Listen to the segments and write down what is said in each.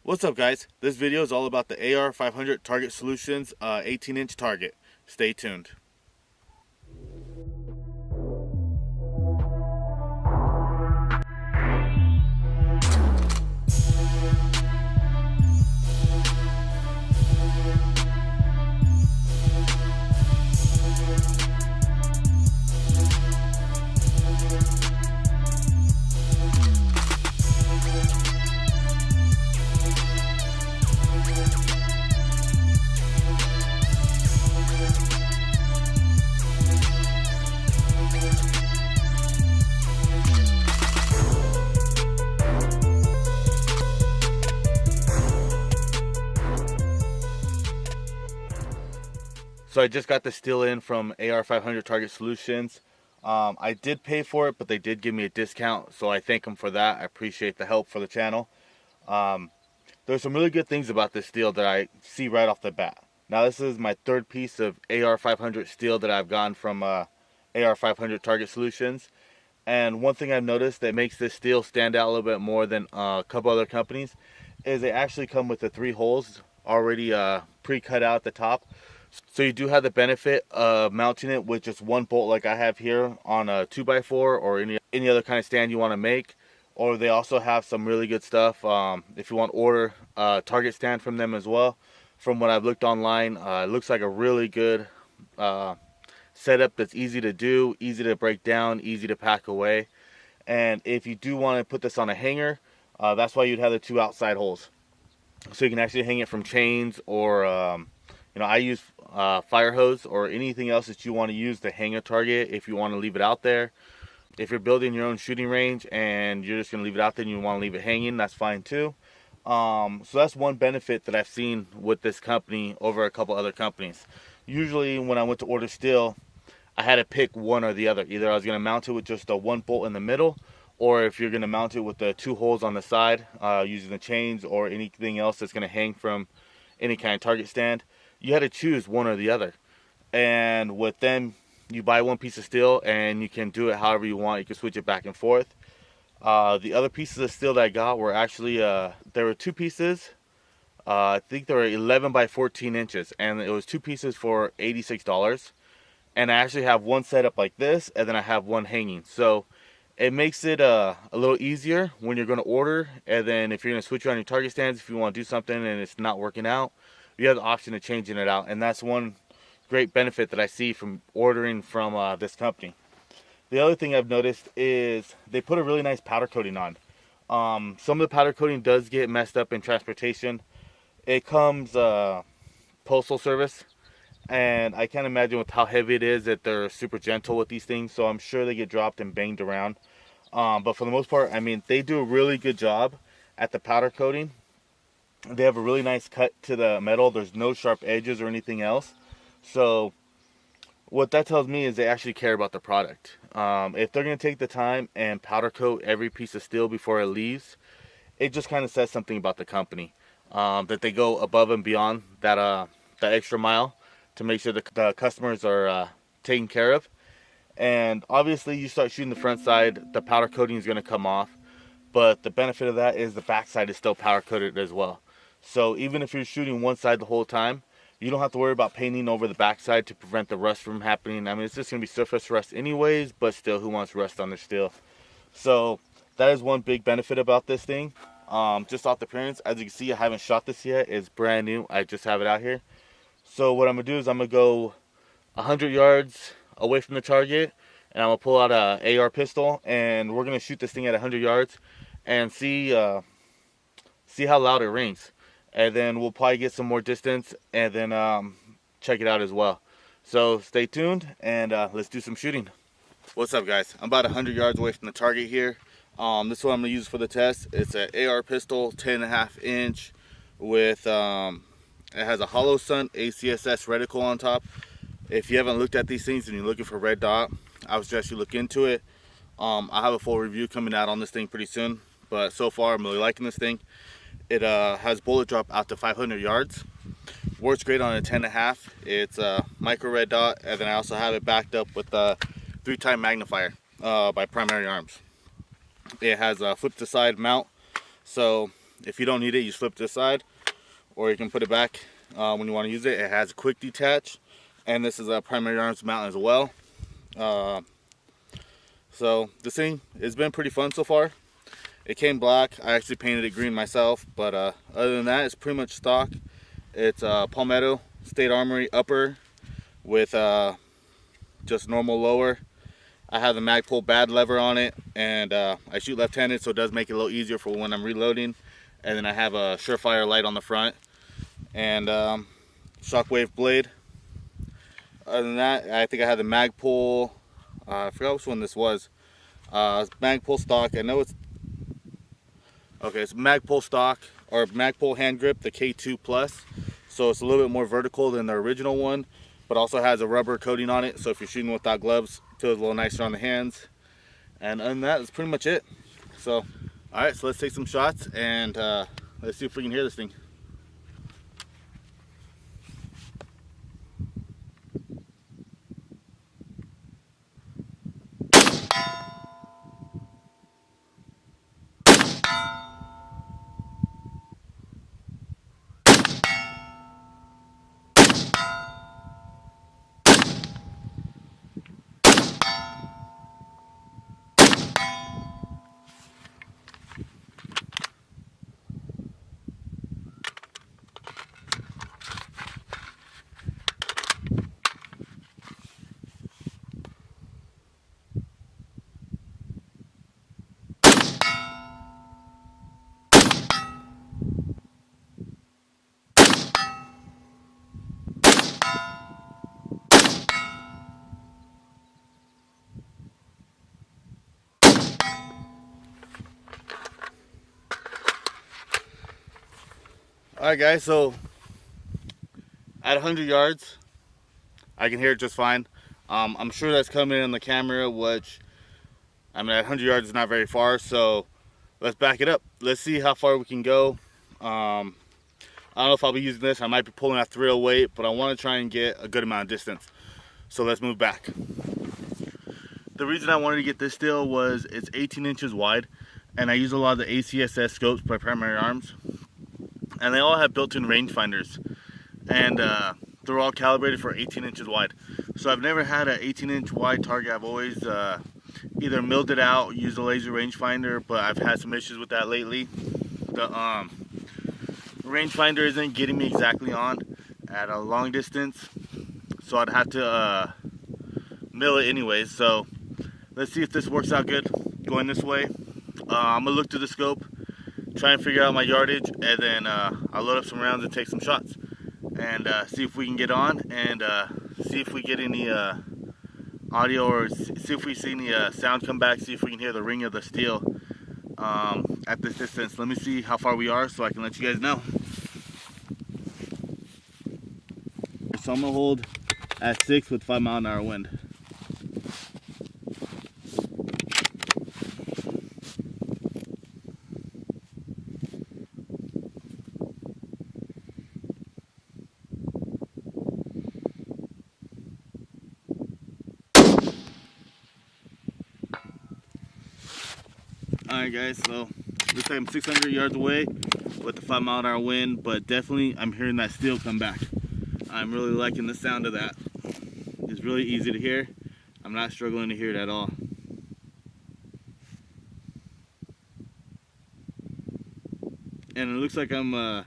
What's up, guys? This video is all about the AR500 Target Solutions 18-inch target. Stay tuned. So I just got the steel in from AR500 Target Solutions. I did pay for it, but they did give me a discount, so I thank them for that. I appreciate the help for the channel. There's some really good things about this steel that I see right off the bat. Now this is my third piece of AR500 steel that I've gotten from AR500 Target Solutions. And one thing I've noticed that makes this steel stand out a little bit more than a couple other companies is they actually come with the 3 holes already pre-cut out at the top. So you do have the benefit of mounting it with just one bolt like I have here on a 2x4 or any other kind of stand you want to make. Or they also have some really good stuff if you want to order a target stand from them as well. From what I've looked online, it looks like a really good setup that's easy to do, easy to break down, easy to pack away. And if you do want to put this on a hanger, that's why you'd have the 2 outside holes. So you can actually hang it from chains or I use fire hose or anything else that you want to use to hang a target if you want to leave it out there. If you're building your own shooting range and you're just going to leave it out there and you want to leave it hanging, that's fine too. So that's one benefit that I've seen with this company over a couple other companies. Usually when I went to order steel, I had to pick one or the other. Either I was going to mount it with just a 1 bolt in the middle, or if you're going to mount it with the 2 holes on the side using the chains or anything else that's going to hang from any kind of target stand. You had to choose one or the other. And with them, you buy one piece of steel and you can do it however you want. You can switch it back and forth. The other pieces of steel that I got were actually, there were 2 pieces. I think they were 11 by 14 inches. And it was 2 pieces for $86. And I actually have one set up like this, and then I have one hanging. So it makes it a little easier when you're going to order. And then if you're going to switch around your target stands, if you want to do something and it's not working out, you have the option of changing it out. And that's one great benefit that I see from ordering from this company. The other thing I've noticed is they put a really nice powder coating on. Some of the powder coating does get messed up in transportation. It comes postal service, and I can't imagine with how heavy it is that they're super gentle with these things, so I'm sure they get dropped and banged around. But for the most part, I mean, they do a really good job at the powder coating. They have a really nice cut to the metal. There's no sharp edges or anything else. So what that tells me is they actually care about the product. If they're going to take the time and powder coat every piece of steel before it leaves, it just kind of says something about the company. That they go above and beyond that extra mile to make sure the customers are taken care of. And obviously you start shooting the front side, the powder coating is going to come off. But the benefit of that is the back side is still powder coated as well. So even if you're shooting one side the whole time, you don't have to worry about painting over the back side to prevent the rust from happening. I mean, it's just going to be surface rust anyways, but still, who wants rust on their steel? So that is one big benefit about this thing. Just off the appearance, as you can see, I haven't shot this yet. It's brand new. I just have it out here. So what I'm going to do is I'm going to go 100 yards away from the target, and I'm going to pull out a AR pistol, and we're going to shoot this thing at 100 yards and see how loud it rings. And then we'll probably get some more distance and then check it out as well. So stay tuned and let's do some shooting. What's up, guys? I'm about 100 yards away from the target here. This is what I'm going to use for the test. It's an AR pistol, 10.5 inch with, it has a hollow sun ACSS reticle on top. If you haven't looked at these things and you're looking for red dot, I would suggest you look into it. I have a full review coming out on this thing pretty soon. But so far, I'm really liking this thing. It has bullet drop out to 500 yards. Works great on a 10.5. It's a micro red dot, and then I also have it backed up with a 3-time magnifier by Primary Arms. It has a flip to side mount, so If you don't need it, you flip this side, or you can put it back when you want to use it. It has a quick detach, and this is a primary arms mount as well. So this thing has been pretty fun so far. It came black. I actually painted it green myself, but other than that, it's pretty much stock. It's Palmetto State Armory upper with just normal lower. I have the Magpul bad lever on it, and I shoot left-handed, so it does make it a little easier for when I'm reloading. And then I have a Surefire light on the front, and Shockwave blade. Other than that, I think I had the Magpul, I forgot which one this was. Magpul stock. I know it's okay. It's Magpul stock, or Magpul hand grip, the K2 Plus. So it's a little bit more vertical than the original one, but also has a rubber coating on it. So if you're shooting without gloves, it feels a little nicer on the hands. And other than that, that's pretty much it. So, all right, so let's take some shots and let's see if we can hear this thing. Alright guys, so at 100 yards, I can hear it just fine. I'm sure that's coming in the camera, which, I mean, at 100 yards is not very far, so let's back it up. Let's see how far we can go. I don't know if I'll be using this. I might be pulling at 308, but I want to try and get a good amount of distance. So let's move back. The reason I wanted to get this still was it's 18 inches wide, and I use a lot of the ACSS scopes by Primary Arms. And they all have built-in rangefinders, and they're all calibrated for 18 inches wide. So I've never had an 18-inch wide target. I've always either milled it out, used a laser rangefinder, but I've had some issues with that lately. The rangefinder isn't getting me exactly on at a long distance, so I'd have to mill it anyways. So let's see if this works out good going this way. I'm gonna look through the scope, try and figure out my yardage, and then I'll load up some rounds and take some shots and see if we can get on, and see if we get any audio, or see if we see any sound come back, see if we can hear the ring of the steel at this distance. Let me see how far we are so I can let you guys know. So I'm gonna hold at 6 with 5 mile an hour wind. Alright guys, so looks like I'm 600 yards away with the 5 mile an hour wind, but definitely I'm hearing that steel come back. I'm really liking the sound of that. It's really easy to hear. I'm not struggling to hear it at all. And it looks like I'm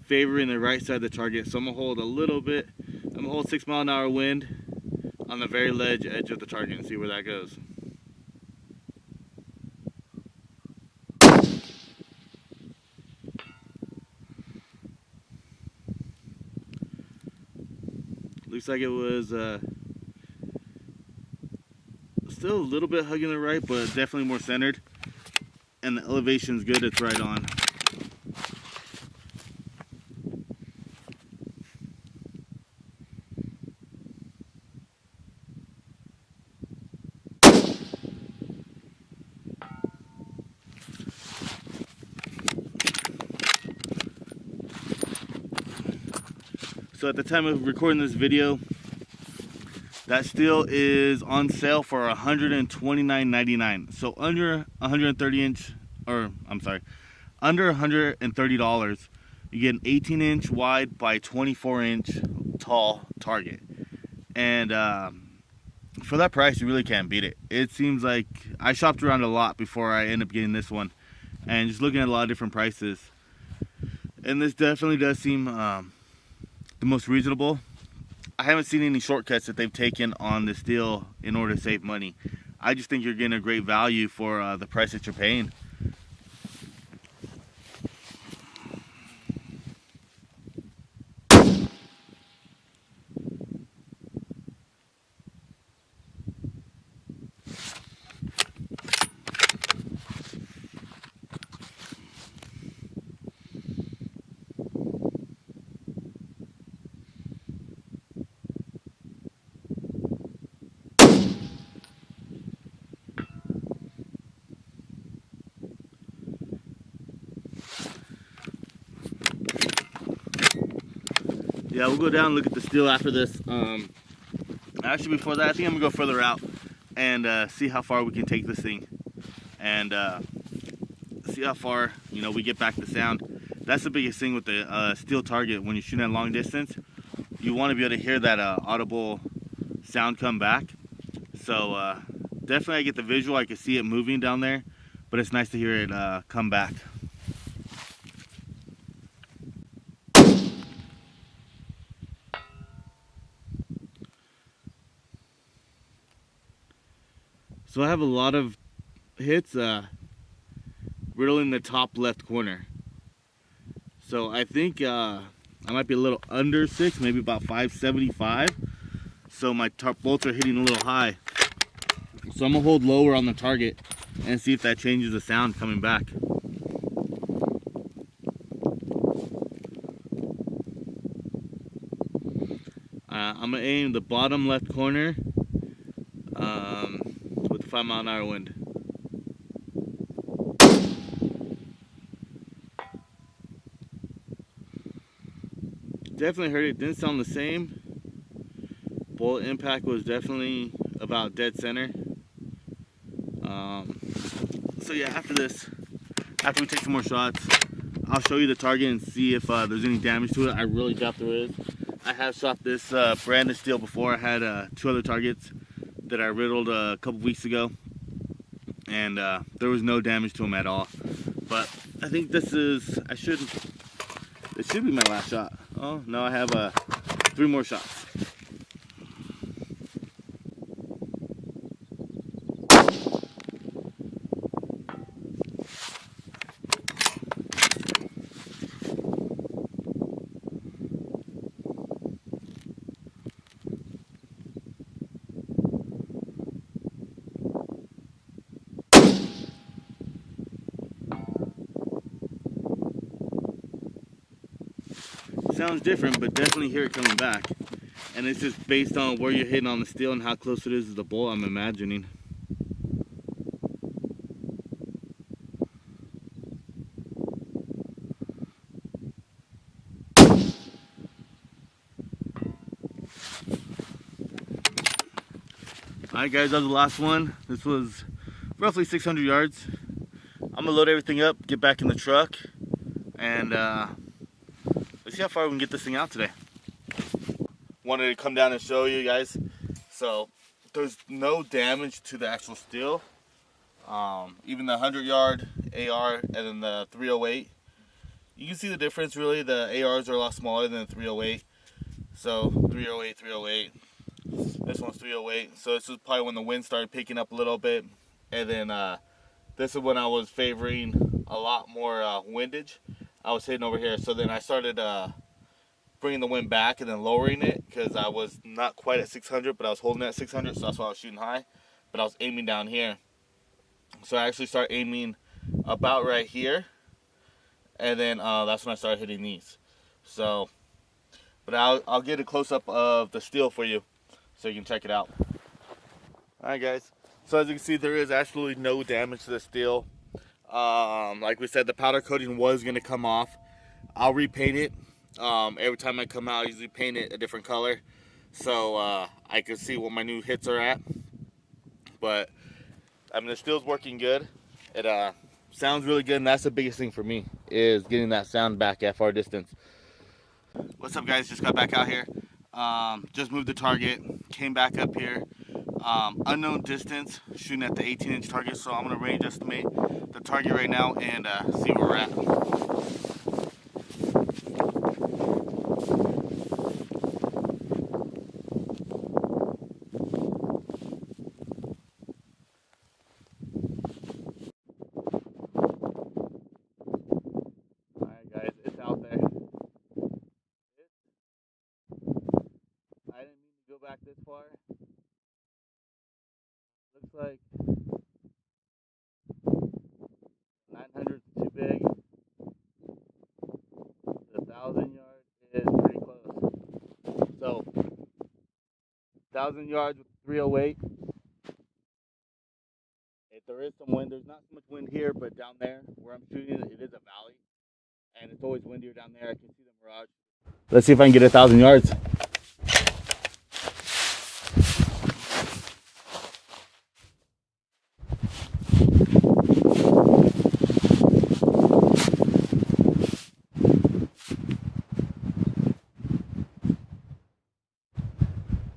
favoring the right side of the target, so I'm gonna hold a little bit. I'm gonna hold 6 mile an hour wind on the very edge of the target and see where that goes. Looks like it was still a little bit hugging the right, but definitely more centered. And the elevation's good, it's right on. So at the time of recording this video, that steel is on sale for $129.99. So under 130 inch, or I'm sorry, under $130, you get an 18-inch wide by 24-inch tall target. And for that price, you really can't beat it. It seems like I shopped around a lot before I end up getting this one, and just looking at a lot of different prices. And this definitely does seem the most reasonable. I haven't seen any shortcuts that they've taken on this deal in order to save money. I just think you're getting a great value for the price that you're paying. Yeah, we'll go down and look at the steel after this. Actually, before that, I think I'm gonna go further out and see how far we can take this thing, and see how far we get back the sound. That's the biggest thing with the steel target. When you're shooting at long distance, you want to be able to hear that audible sound come back. So definitely, I get the visual. I can see it moving down there, but it's nice to hear it come back. So I have a lot of hits riddling the top left corner. So I think I might be a little under 6, maybe about 575. So my bolts are hitting a little high. So I'm gonna hold lower on the target and see if that changes the sound coming back. I'm gonna aim the bottom left corner with a 5-mile-an-hour wind. Definitely heard it. Didn't sound the same. Bullet impact was definitely about dead center. So yeah, after we take some more shots, I'll show you the target and see if there's any damage to it. I really doubt there is. I have shot this brand of steel before. I had 2 other targets that I riddled a couple weeks ago, and there was no damage to them at all. But I think this should be my last shot. Oh no, I have 3 more shots. Sounds different, but definitely hear it coming back. And it's just based on where you're hitting on the steel and how close it is to the bolt, I'm imagining. Alright guys, that was the last one. This was roughly 600 yards. I'm gonna load everything up, get back in the truck, and let's see how far we can get this thing out today. Wanted to come down and show you guys. So there's no damage to the actual steel. Even the 100-yard AR and then the 308. You can see the difference really. The ARs are a lot smaller than the 308. So 308, 308. This one's 308. So this is probably when the wind started picking up a little bit. And then this is when I was favoring a lot more windage. I was hitting over here. So then I started bringing the wind back and then lowering it, because I was not quite at 600, but I was holding at 600, so that's why I was shooting high. But I was aiming down here. So I actually started aiming about right here, and then that's when I started hitting these. So, but I'll get a close-up of the steel for you so you can check it out. Alright guys, so as you can see, there is absolutely no damage to the steel. Like we said, the powder coating was going to come off. I'll repaint it. Every time I come out, I usually paint it a different color, so I can see what my new hits are at. But I mean, the steel's working good. It sounds really good, and that's the biggest thing for me, is getting that sound back at far distance. What's up, guys? Just got back out here. Just moved the target, came back up here. Unknown distance, shooting at the 18-inch target, so I'm gonna range estimate the target right now and see where we're at. Alright guys, it's out there. I didn't mean to go back this far. Looks like 900 is too big. The 1,000 yards is pretty close. So 1,000 yards with 308. If there is some wind, there's not so much wind here, but down there where I'm shooting, it is a valley, and it's always windier down there. I can see the mirage. Let's see if I can get 1,000 yards.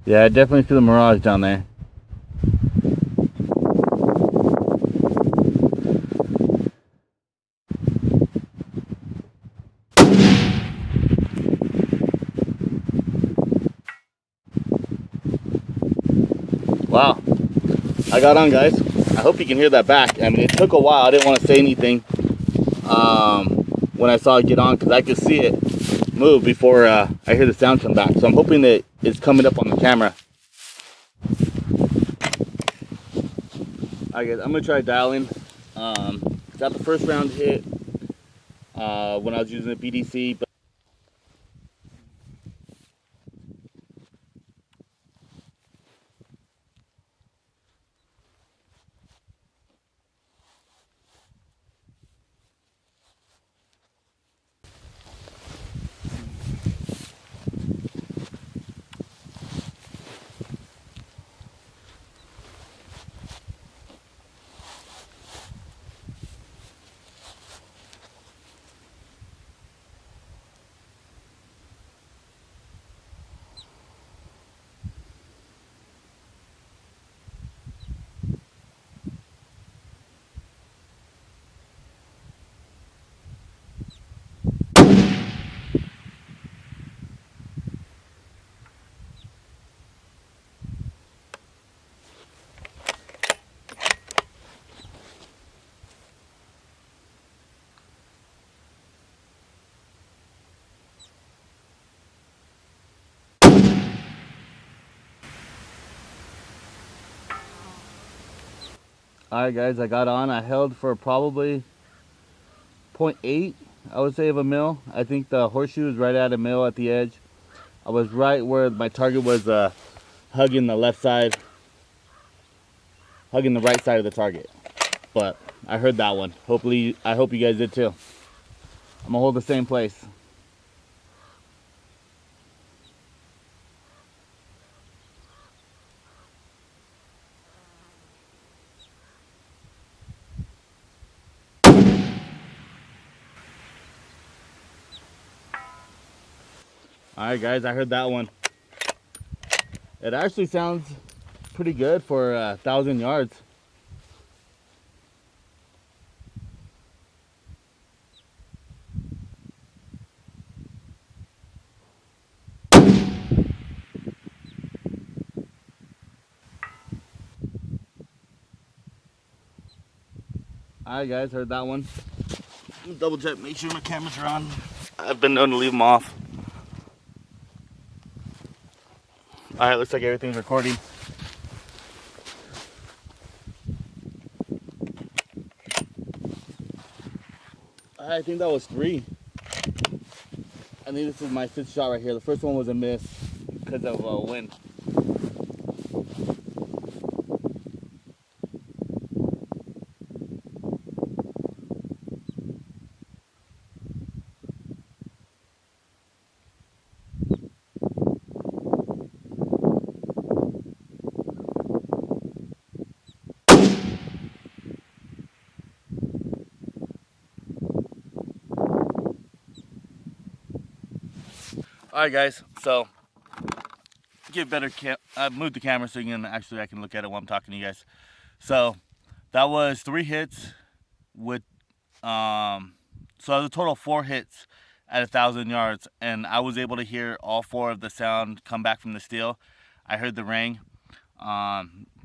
Yeah, I definitely see the mirage down there. Wow, I got on, guys. I hope you can hear that back. I mean, it took a while. I didn't want to say anything when I saw it get on, because I could see it move before I hear the sound come back. So I'm hoping that it's coming up on the camera. Alright guys, I'm going to try dialing. Got the first round hit when I was using the BDC. But alright guys, I got on. I held for probably 0.8, I would say, of a mil. I think the horseshoe is right at a mil at the edge. I was right where my target was hugging the left side, hugging the right side of the target. But I heard that one. Hopefully, I hope you guys did too. I'm gonna hold the same place. Alright guys, I heard that one. It actually sounds pretty good for 1,000 yards. Alright guys, heard that one. Double check, make sure my cameras are on. I've been known to leave them off. Alright, looks like everything's recording. I think that was 3. I think this is my 5th shot right here. The first one was a miss because of wind. Alright guys, so get better I moved the camera so I can look at it while I'm talking to you guys. So that was 3 hits with so it was a total of 4 hits at 1,000 yards, and I was able to hear all 4 of the sound come back from the steel. I heard the ring.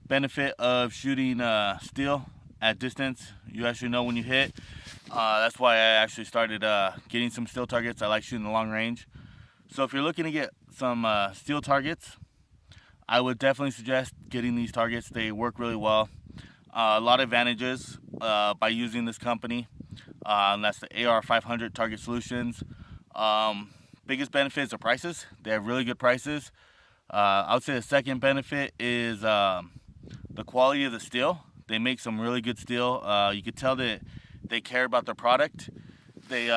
Benefit of shooting steel at distance, you actually know when you hit. That's why I actually started getting some steel targets. I like shooting the long range. So if you're looking to get some steel targets, I would definitely suggest getting these targets. They work really well. A lot of advantages by using this company. And that's the AR500 Target Solutions. Biggest benefit is the prices. They have really good prices. I would say the second benefit is the quality of the steel. They make some really good steel. You could tell that they care about their product. They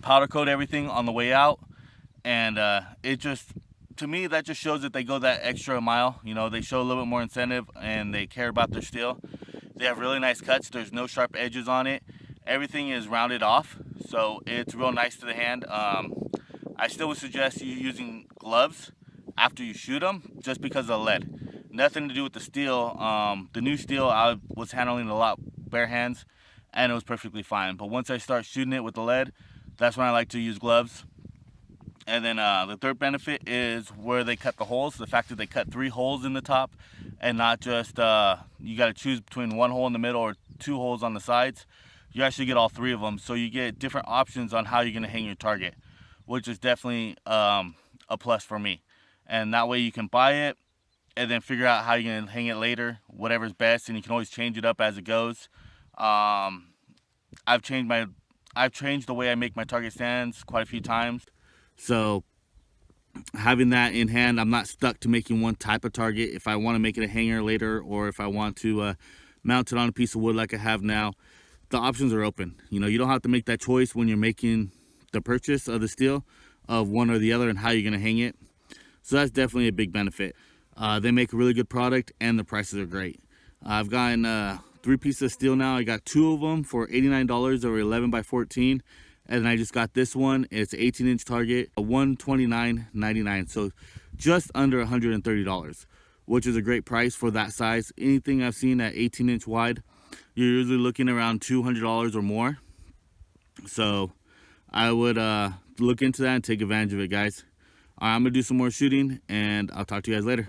powder coat everything on the way out, and it just, to me, that just shows that they go that extra mile. You know, they show a little bit more incentive and they care about their steel. They have really nice cuts. There's no sharp edges on it. Everything is rounded off, so it's real nice to the hand. I still would suggest you using gloves after you shoot them, just because of the lead. Nothing to do with the steel. The new steel, I was handling a lot bare hands, and it was perfectly fine. But once I start shooting it with the lead, that's when I like to use gloves. And then the third benefit is where they cut the holes. The fact that they cut 3 holes in the top, and not just you got to choose between 1 hole in the middle or 2 holes on the sides. You actually get all 3 of them, so you get different options on how you're going to hang your target, which is definitely a plus for me. And that way you can buy it and then figure out how you're going to hang it later, whatever's best, and you can always change it up as it goes. I've changed the way I make my target stands quite a few times. So having that in hand, I'm not stuck to making one type of target. If I want to make it a hanger later, or if I want to mount it on a piece of wood like I have now, the options are open. You know, you don't have to make that choice when you're making the purchase of the steel of one or the other and how you're going to hang it. So that's definitely a big benefit. They make a really good product, and the prices are great. I've gotten 3 pieces of steel now. I got 2 of them for $89 over 11 by 14. And I just got this one. It's an 18-inch target, $129.99. So just under $130, which is a great price for that size. Anything I've seen at 18-inch wide, you're usually looking around $200 or more. So I would look into that and take advantage of it, guys. I'm going to do some more shooting, and I'll talk to you guys later.